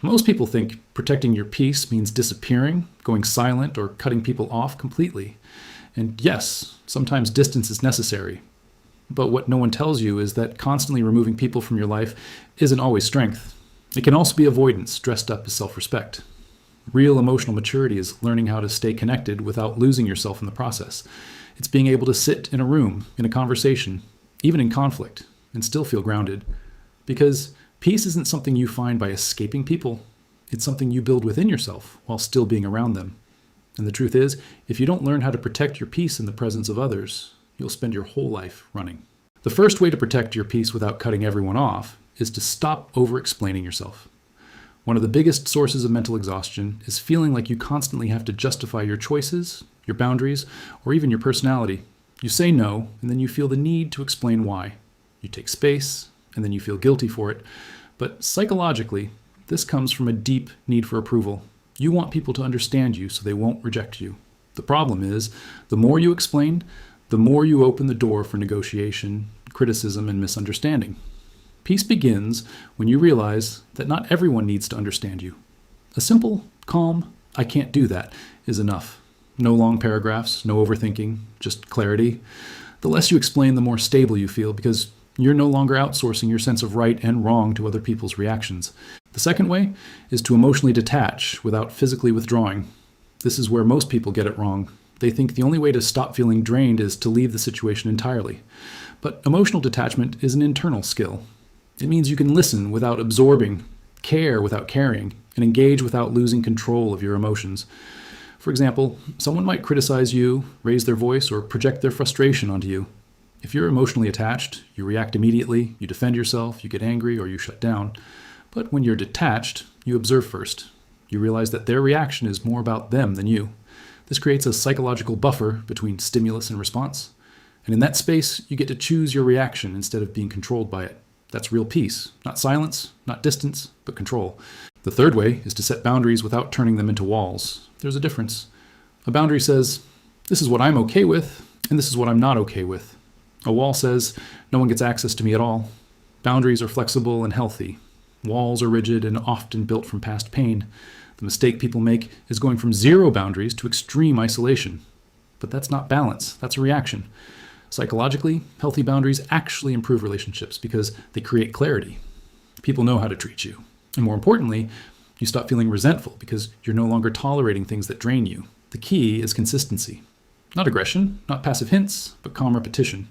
Most people think protecting your peace means disappearing, going silent, or cutting people off completely. And yes, sometimes distance is necessary. But what no one tells you is that constantly removing people from your life isn't always strength. It can also be avoidance dressed up as self-respect. Real emotional maturity is learning how to stay connected without losing yourself in the process. It's being able to sit in a room, in a conversation, even in conflict, and still feel grounded. Because peace isn't something you find by escaping people. It's something you build within yourself while still being around them. And the truth is, if you don't learn how to protect your peace in the presence of others, you'll spend your whole life running. The first way to protect your peace without cutting everyone off is to stop over-explaining yourself. One of the biggest sources of mental exhaustion is feeling like you constantly have to justify your choices, your boundaries, or even your personality. You say no, and then you feel the need to explain why. You take space, and then you feel guilty for it. But psychologically, this comes from a deep need for approval. You want people to understand you so they won't reject you. The problem is, the more you explain, the more you open the door for negotiation, criticism, and misunderstanding. Peace begins when you realize that not everyone needs to understand you. A simple, calm, "I can't do that" is enough. No long paragraphs, no overthinking, just clarity. The less you explain, the more stable you feel because you're no longer outsourcing your sense of right and wrong to other people's reactions. The second way is to emotionally detach without physically withdrawing. This is where most people get it wrong. They think the only way to stop feeling drained is to leave the situation entirely. But emotional detachment is an internal skill. It means you can listen without absorbing, care without caring, and engage without losing control of your emotions. For example, someone might criticize you, raise their voice, or project their frustration onto you. If you're emotionally attached, you react immediately, you defend yourself, you get angry, or you shut down. But when you're detached, you observe first. You realize that their reaction is more about them than you. This creates a psychological buffer between stimulus and response. And in that space, you get to choose your reaction instead of being controlled by it. That's real peace. Not silence, not distance, but control. The third way is to set boundaries without turning them into walls. There's a difference. A boundary says, this is what I'm okay with, and this is what I'm not okay with. A wall says, no one gets access to me at all. Boundaries are flexible and healthy. Walls are rigid and often built from past pain. The mistake people make is going from zero boundaries to extreme isolation. But that's not balance, that's a reaction. Psychologically, healthy boundaries actually improve relationships because they create clarity. People know how to treat you. And more importantly, you stop feeling resentful because you're no longer tolerating things that drain you. The key is consistency. Not aggression, not passive hints, but calm repetition.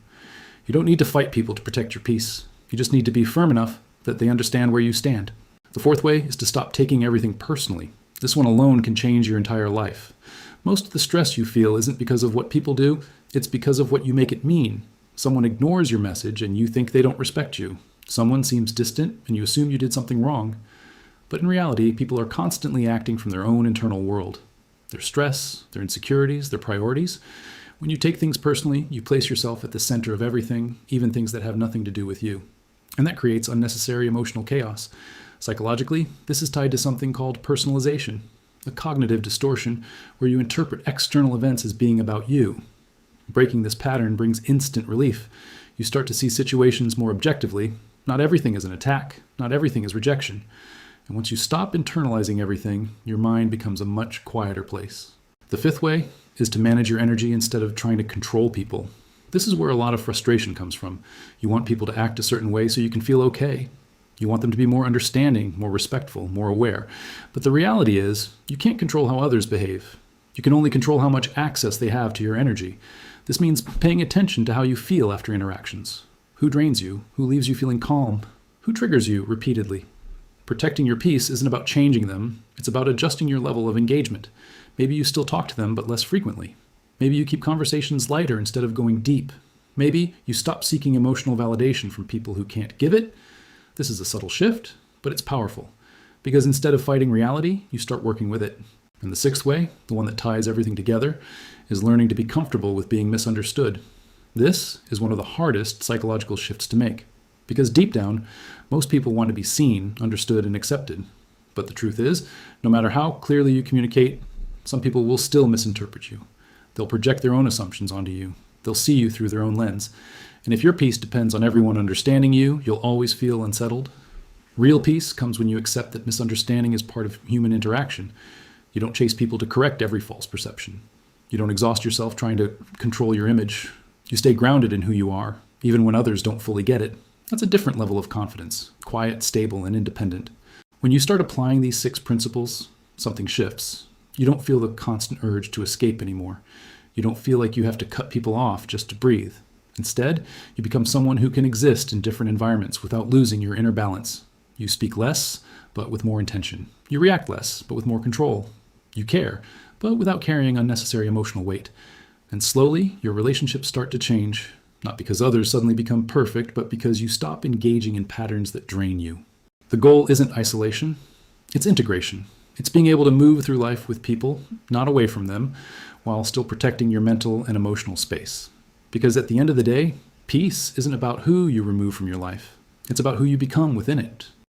You don't need to fight people to protect your peace. You just need to be firm enough that they understand where you stand. The fourth way is to stop taking everything personally. This one alone can change your entire life. Most of the stress you feel isn't because of what people do, it's because of what you make it mean. Someone ignores your message and you think they don't respect you. Someone seems distant and you assume you did something wrong. But in reality, people are constantly acting from their own internal world. Their stress, their insecurities, their priorities. When you take things personally, you place yourself at the center of everything, even things that have nothing to do with you. And that creates unnecessary emotional chaos. Psychologically, this is tied to something called personalization, a cognitive distortion where you interpret external events as being about you. Breaking this pattern brings instant relief. You start to see situations more objectively. Not everything is an attack. Not everything is rejection. And once you stop internalizing everything, your mind becomes a much quieter place. The fifth way is to manage your energy instead of trying to control people. This is where a lot of frustration comes from. You want people to act a certain way so you can feel okay. You want them to be more understanding, more respectful, more aware. But the reality is, you can't control how others behave. You can only control how much access they have to your energy. This means paying attention to how you feel after interactions. Who drains you? Who leaves you feeling calm? Who triggers you repeatedly? Protecting your peace isn't about changing them. It's about adjusting your level of engagement. Maybe you still talk to them, but less frequently. Maybe you keep conversations lighter instead of going deep. Maybe you stop seeking emotional validation from people who can't give it. This is a subtle shift, but it's powerful. Because instead of fighting reality, you start working with it. And the sixth way, the one that ties everything together, is learning to be comfortable with being misunderstood. This is one of the hardest psychological shifts to make. Because deep down, most people want to be seen, understood, and accepted. But the truth is, no matter how clearly you communicate, some people will still misinterpret you. They'll project their own assumptions onto you. They'll see you through their own lens. And if your peace depends on everyone understanding you, you'll always feel unsettled. Real peace comes when you accept that misunderstanding is part of human interaction. You don't chase people to correct every false perception. You don't exhaust yourself trying to control your image. You stay grounded in who you are, even when others don't fully get it. That's a different level of confidence, quiet, stable, and independent. When you start applying these 6 principles, something shifts. You don't feel the constant urge to escape anymore. You don't feel like you have to cut people off just to breathe. Instead, you become someone who can exist in different environments without losing your inner balance. You speak less, but with more intention. You react less, but with more control. You care, but without carrying unnecessary emotional weight. And slowly, your relationships start to change, not because others suddenly become perfect, but because you stop engaging in patterns that drain you. The goal isn't isolation, it's integration. It's being able to move through life with people, not away from them, while still protecting your mental and emotional space. Because at the end of the day, peace isn't about who you remove from your life. It's about who you become within it.